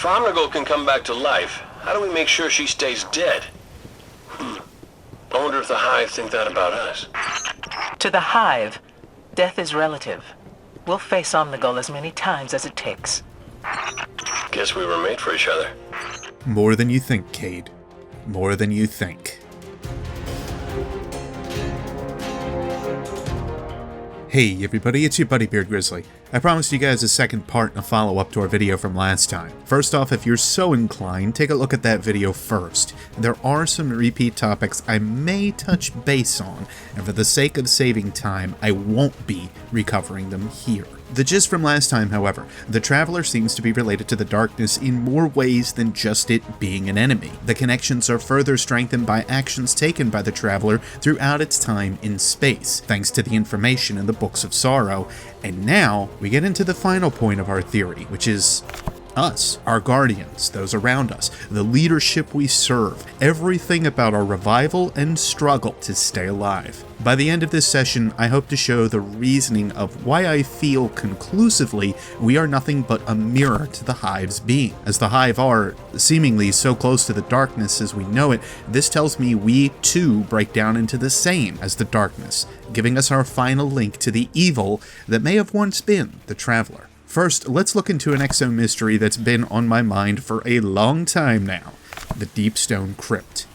If Omnigul can come back to life, how do we make sure she stays dead? I wonder if the Hive think that about us. To the Hive, death is relative. We'll face Omnigul as many times as it takes. Guess we were made for each other. More than you think, Cade. More than you think. Hey everybody, it's your buddy Beard Grizzly. I promised you guys a second part and a follow-up to our video from last time. First off, if you're so inclined, take a look at that video first. There are some repeat topics I may touch base on, and for the sake of saving time, I won't be recovering them here. The gist from last time, however, the Traveler seems to be related to the Darkness in more ways than just it being an enemy. The connections are further strengthened by actions taken by the Traveler throughout its time in space, thanks to the information in the Books of Sorrow. And now, we get into the final point of our theory, which is us, our guardians, those around us, the leadership we serve, everything about our revival and struggle to stay alive. By the end of this session, I hope to show the reasoning of why I feel conclusively we are nothing but a mirror to the Hive's being. As the Hive are seemingly so close to the Darkness as we know it, this tells me we too break down into the same as the Darkness, giving us our final link to the evil that may have once been the Traveler. First, let's look into an exo mystery that's been on my mind for a long time now, the Deepstone Crypt.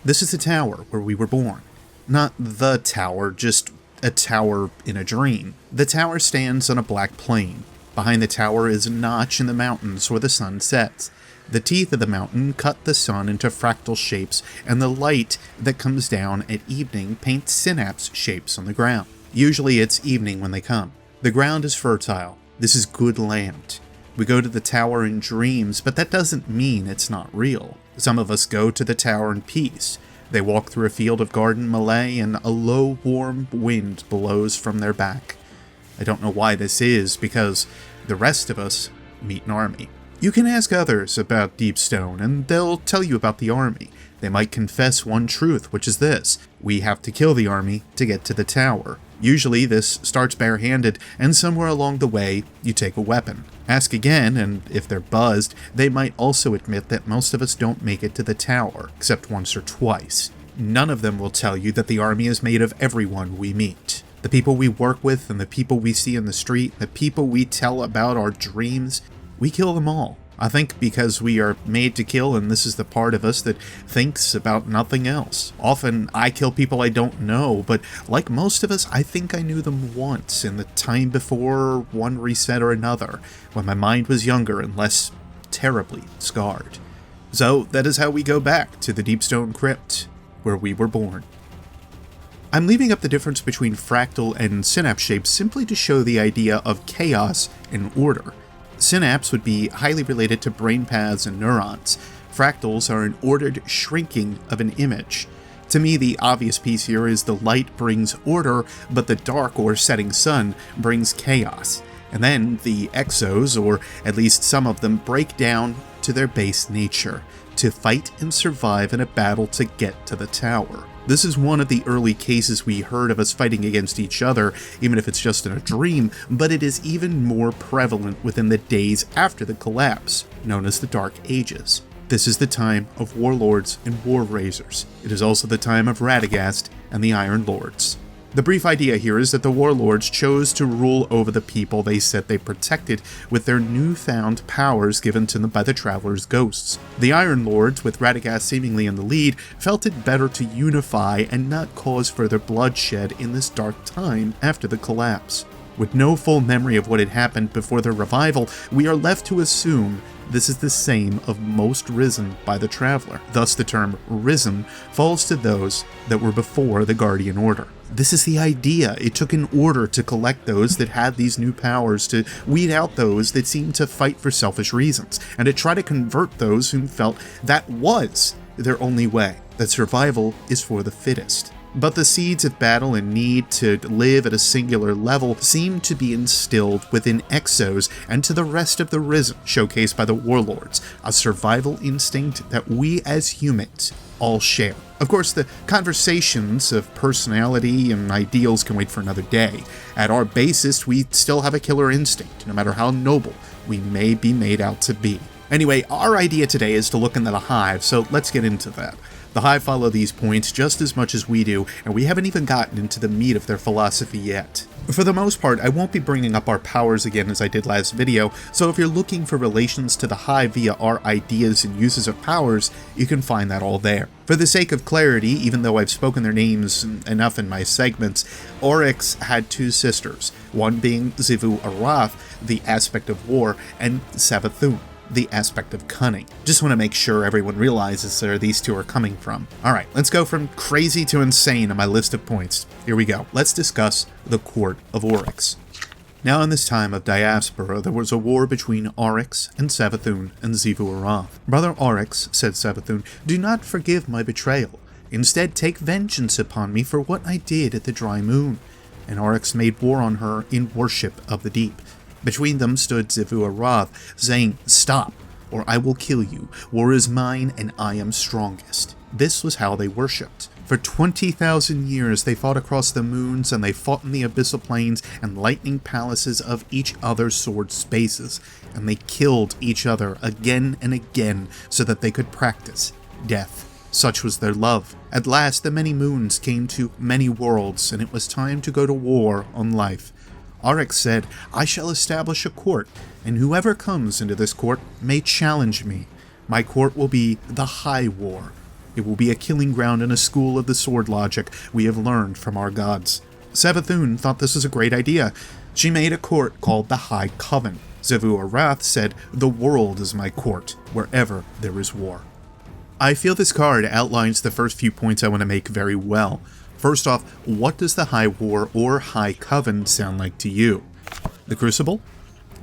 This is the tower where we were born. Not the tower, just a tower in a dream. The tower stands on a black plain. Behind the tower is a notch in the mountains where the sun sets. The teeth of the mountain cut the sun into fractal shapes, and the light that comes down at evening paints synapse shapes on the ground. Usually it's evening when they come. The ground is fertile. This is good land. We go to the tower in dreams, but that doesn't mean it's not real. Some of us go to the tower in peace. They walk through a field of garden melee and a low, warm wind blows from their back. I don't know why this is, because the rest of us meet an army. You can ask others about Deepstone, and they'll tell you about the army. They might confess one truth, which is this: we have to kill the army to get to the tower. Usually this starts barehanded, and somewhere along the way, you take a weapon. Ask again, and if they're buzzed, they might also admit that most of us don't make it to the tower, except once or twice. None of them will tell you that the army is made of everyone we meet. The people we work with, and the people we see in the street, the people we tell about our dreams, we kill them all. I think because we are made to kill, and this is the part of us that thinks about nothing else. Often, I kill people I don't know, but like most of us, I think I knew them once in the time before one reset or another, when my mind was younger and less terribly scarred. So that is how we go back to the Deepstone Crypt, where we were born. I'm leaving up the difference between fractal and synapse shapes simply to show the idea of chaos and order. Synapse would be highly related to brain paths and neurons. Fractals are an ordered shrinking of an image. To me, the obvious piece here is the light brings order, but the dark or setting sun brings chaos. And then the exos, or at least some of them, break down to their base nature, to fight and survive in a battle to get to the tower. This is one of the early cases we heard of us fighting against each other, even if it's just in a dream, but it is even more prevalent within the days after the collapse, known as the Dark Ages. This is the time of warlords and war raisers. It is also the time of Radagast and the Iron Lords. The brief idea here is that the warlords chose to rule over the people they said they protected with their newfound powers given to them by the Traveler's ghosts. The Iron Lords, with Radagast seemingly in the lead, felt it better to unify and not cause further bloodshed in this dark time after the collapse. With no full memory of what had happened before their revival, we are left to assume this is the same of most risen by the Traveler. Thus the term risen falls to those that were before the Guardian Order. This is the idea. It took an order to collect those that had these new powers, to weed out those that seemed to fight for selfish reasons, and to try to convert those who felt that was their only way, that survival is for the fittest. But the seeds of battle and need to live at a singular level seem to be instilled within Exos and to the rest of the Risen, showcased by the Warlords, a survival instinct that we as humans all share. Of course, the conversations of personality and ideals can wait for another day. At our basest, we still have a killer instinct, no matter how noble we may be made out to be. Anyway, our idea today is to look into the Hive, so let's get into that. The Hive follow these points just as much as we do, and we haven't even gotten into the meat of their philosophy yet. For the most part, I won't be bringing up our powers again as I did last video, so if you're looking for relations to the Hive via our ideas and uses of powers, you can find that all there. For the sake of clarity, even though I've spoken their names enough in my segments, Oryx had two sisters, one being Xivu Arath, the aspect of war, and Savathun, the aspect of cunning. Just want to make sure everyone realizes where these two are coming from. Alright, let's go from crazy to insane on my list of points. Here we go. Let's discuss the Court of Oryx. Now in this time of diaspora, there was a war between Oryx and Savathun and Xivu Arath. Brother Oryx, said Savathun, do not forgive my betrayal. Instead, take vengeance upon me for what I did at the Dry Moon. And Oryx made war on her in worship of the deep. Between them stood Xivu Arath, saying, stop, or I will kill you. War is mine, and I am strongest. This was how they worshipped. For 20,000 years they fought across the moons, and they fought in the abyssal plains and lightning palaces of each other's sword spaces, and they killed each other again and again so that they could practice death. Such was their love. At last the many moons came to many worlds, and it was time to go to war on life. Oryx said, I shall establish a court, and whoever comes into this court may challenge me. My court will be the High War. It will be a killing ground and a school of the sword logic we have learned from our gods. Savathun thought this was a great idea. She made a court called the High Coven. Xivu Arath said, the world is my court, wherever there is war. I feel this card outlines the first few points I want to make very well. First off, what does the High War or High Coven sound like to you? The Crucible?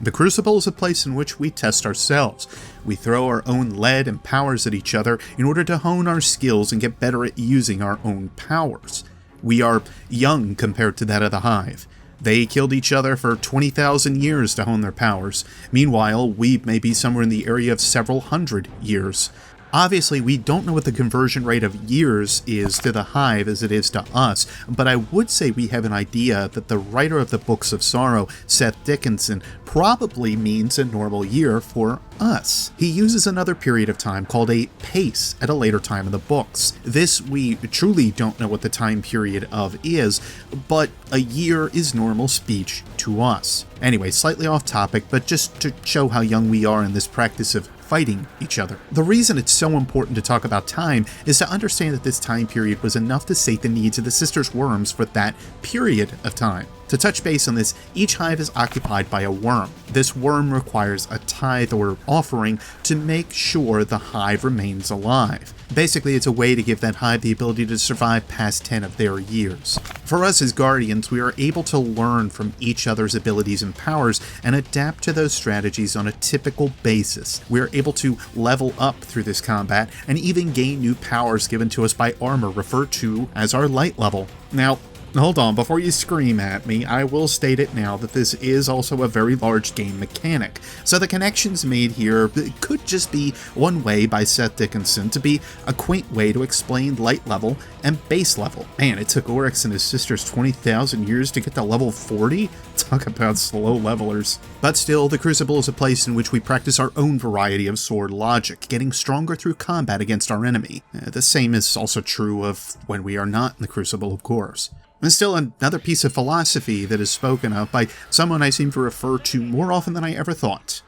The Crucible is a place in which we test ourselves. We throw our own lead and powers at each other in order to hone our skills and get better at using our own powers. We are young compared to that of the Hive. They killed each other for 20,000 years to hone their powers. Meanwhile, we may be somewhere in the area of several hundred years. Obviously, we don't know what the conversion rate of years is to the Hive as it is to us, but I would say we have an idea that the writer of the Books of Sorrow, Seth Dickinson, probably means a normal year for us. He uses another period of time called a pace at a later time in the books. This we truly don't know what the time period of is, but a year is normal speech to us. Anyway, slightly off topic, but just to show how young we are in this practice of fighting each other. The reason it's so important to talk about time is to understand that this time period was enough to sate the needs of the Sisters Worms for that period of time. To touch base on this, each hive is occupied by a worm. This worm requires a tithe or offering to make sure the hive remains alive. Basically, it's a way to give that hive the ability to survive past 10 of their years. For us as Guardians, we are able to learn from each other's abilities and powers and adapt to those strategies on a typical basis. We are able to level up through this combat and even gain new powers given to us by armor referred to as our light level. Now, hold on, before you scream at me, I will state it now that this is also a very large game mechanic. So the connections made here could just be one way by Seth Dickinson to be a quaint way to explain light level and base level. Man, it took Oryx and his sisters 20,000 years to get to level 40? Talk about slow levelers. But still, the Crucible is a place in which we practice our own variety of sword logic, getting stronger through combat against our enemy. The same is also true of when we are not in the Crucible, of course. And still another piece of philosophy that is spoken of by someone I seem to refer to more often than I ever thought,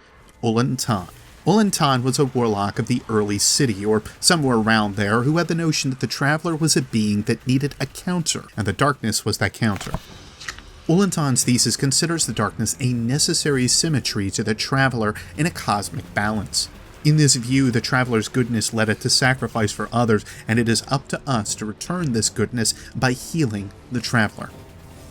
Ulantan. Ulantan was a warlock of the early city, or somewhere around there, who had the notion that the Traveler was a being that needed a counter, and the darkness was that counter. Ulantan's thesis considers the darkness a necessary symmetry to the Traveler in a cosmic balance. In this view, the Traveler's goodness led it to sacrifice for others, and it is up to us to return this goodness by healing the Traveler.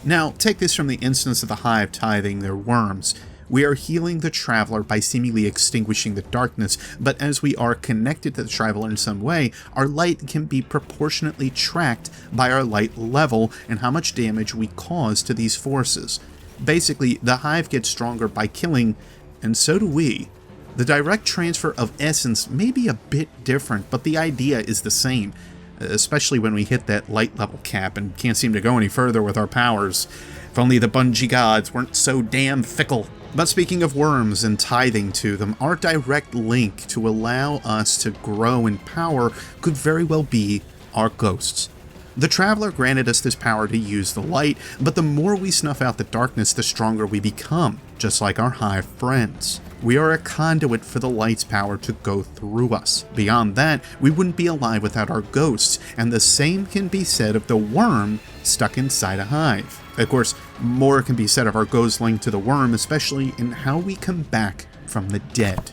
Now, take this from the instance of the hive tithing their worms. We are healing the Traveler by seemingly extinguishing the darkness, but as we are connected to the Traveler in some way, our light can be proportionately tracked by our light level and how much damage we cause to these forces. Basically, the hive gets stronger by killing, and so do we. The direct transfer of essence may be a bit different, but the idea is the same, especially when we hit that light level cap and can't seem to go any further with our powers. If only the Bungie gods weren't so damn fickle. But speaking of worms and tithing to them, our direct link to allow us to grow in power could very well be our ghosts. The Traveler granted us this power to use the light, but the more we snuff out the darkness, the stronger we become, just like our hive friends. We are a conduit for the light's power to go through us. Beyond that, we wouldn't be alive without our ghosts, and the same can be said of the worm stuck inside a hive. Of course, more can be said of our ghost linked to the worm, especially in how we come back from the dead.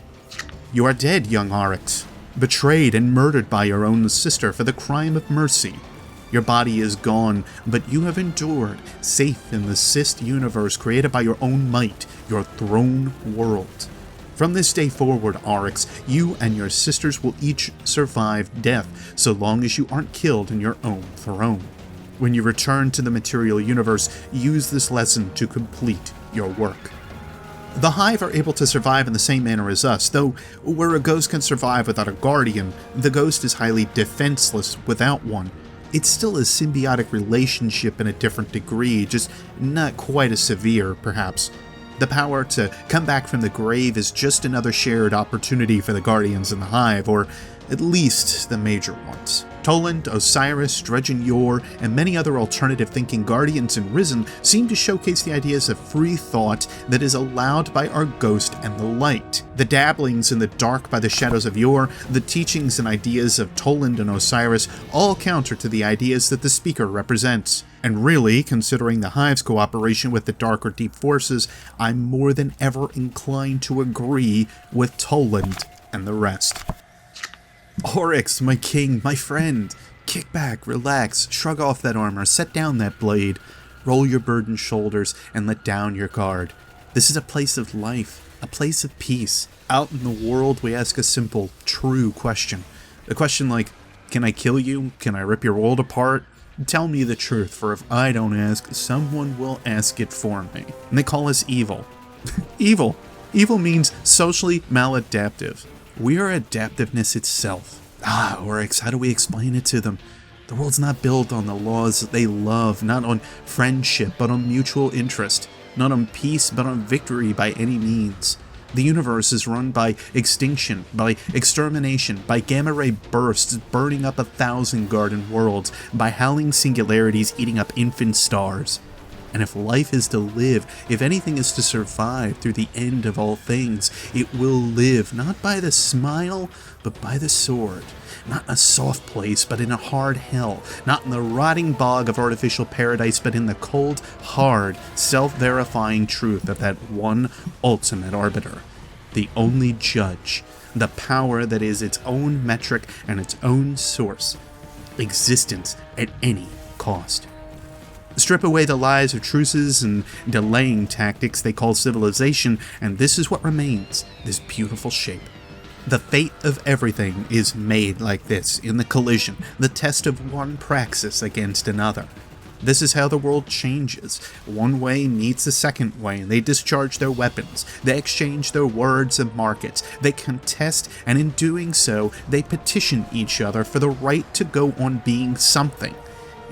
You are dead, young Oryx, betrayed and murdered by your own sister for the crime of mercy. Your body is gone, but you have endured, safe in the Sist universe created by your own might, your throne world. From this day forward, Oryx, you and your sisters will each survive death, so long as you aren't killed in your own throne. When you return to the material universe, use this lesson to complete your work. The Hive are able to survive in the same manner as us, though where a ghost can survive without a guardian, the ghost is highly defenseless without one. It's still a symbiotic relationship in a different degree, just not quite as severe, perhaps. The power to come back from the grave is just another shared opportunity for the Guardians in the Hive, or at least the major ones. Toland, Osiris, Dredgen Yor, and many other alternative thinking Guardians in Risen seem to showcase the ideas of free thought that is allowed by our ghost and the light. The dabblings in the dark by the shadows of Yor, the teachings and ideas of Toland and Osiris all counter to the ideas that the speaker represents. And really, considering the Hive's cooperation with the darker deep forces, I'm more than ever inclined to agree with Toland and the rest. Oryx, my king, my friend, kick back, relax, shrug off that armor, set down that blade, roll your burdened shoulders, and let down your guard. This is a place of life, a place of peace. Out in the world, we ask a simple, true question. A question like, can I kill you? Can I rip your world apart? Tell me the truth, for if I don't ask, someone will ask it for me. And they call us evil. Evil. Evil means socially maladaptive. We are adaptiveness itself. Oryx, how do we explain it to them? The world's not built on the laws that they love, not on friendship, but on mutual interest, not on peace, but on victory by any means. The universe is run by extinction, by extermination, by gamma-ray bursts burning up 1,000 garden worlds, by howling singularities eating up infant stars. And if life is to live, if anything is to survive through the end of all things, it will live not by the smile, but by the sword. Not in a soft place, but in a hard hell. Not in the rotting bog of artificial paradise, but in the cold, hard, self-verifying truth of that one ultimate arbiter. The only judge. The power that is its own metric and its own source. Existence at any cost. Strip away the lies of truces and delaying tactics they call civilization, and this is what remains, this beautiful shape. The fate of everything is made like this, in the collision, the test of one praxis against another. This is how the world changes. One way meets the second way, and they discharge their weapons. They exchange their words and markets. They contest, and in doing so, they petition each other for the right to go on being something,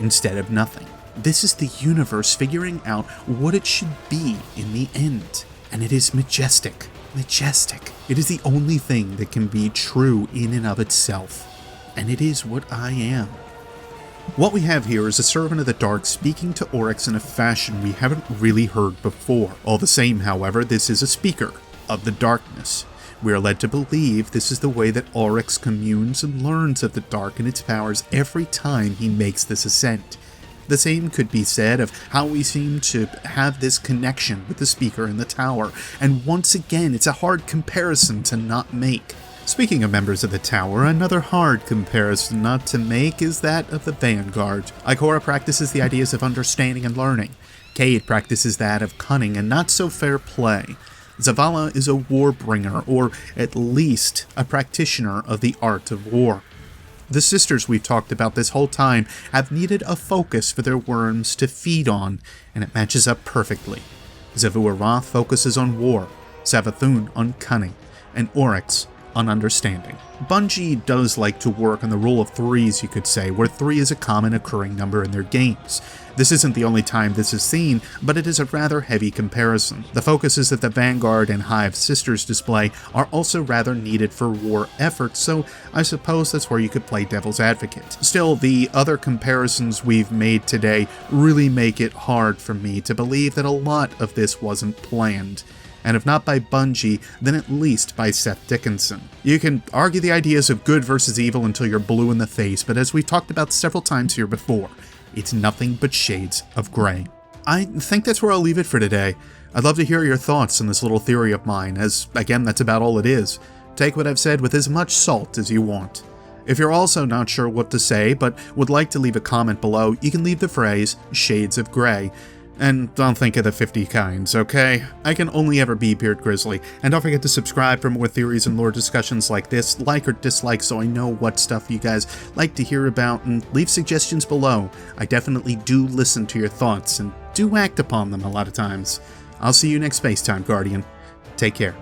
instead of nothing. This is the universe figuring out what it should be in the end. And it is majestic. Majestic. It is the only thing that can be true in and of itself. And it is what I am. What we have here is a servant of the dark speaking to Oryx in a fashion we haven't really heard before. All the same, however, this is a speaker of the darkness. We are led to believe this is the way that Oryx communes and learns of the dark and its powers every time he makes this ascent. The same could be said of how we seem to have this connection with the speaker in the tower, and once again it's a hard comparison to not make. Speaking of members of the tower, another hard comparison not to make is that of the Vanguard. Ikora practices the ideas of understanding and learning. Cade practices that of cunning and not so fair play. Zavala is a warbringer, or at least a practitioner of the art of war. The sisters we've talked about this whole time have needed a focus for their worms to feed on, and it matches up perfectly. Zavu Arath focuses on war, Savathun on cunning, and Oryx ununderstanding. Bungie does like to work on the rule of threes, you could say, where 3 is a common occurring number in their games. This isn't the only time this is seen, but it is a rather heavy comparison. The focus is that the Vanguard and Hive Sisters display are also rather needed for war efforts, so I suppose that's where you could play devil's advocate. Still, the other comparisons we've made today really make it hard for me to believe that a lot of this wasn't planned. And if not by Bungie, then at least by Seth Dickinson. You can argue the ideas of good versus evil until you're blue in the face, but as we've talked about several times here before, it's nothing but shades of gray. I think that's where I'll leave it for today. I'd love to hear your thoughts on this little theory of mine, as, again, that's about all it is. Take what I've said with as much salt as you want. If you're also not sure what to say, but would like to leave a comment below, you can leave the phrase, shades of gray. And don't think of the 50 kinds, okay? I can only ever be Beard Grizzly, and don't forget to subscribe for more theories and lore discussions like this, like or dislike so I know what stuff you guys like to hear about, and leave suggestions below. I definitely do listen to your thoughts, and do act upon them a lot of times. I'll see you next Spacetime Guardian. Take care.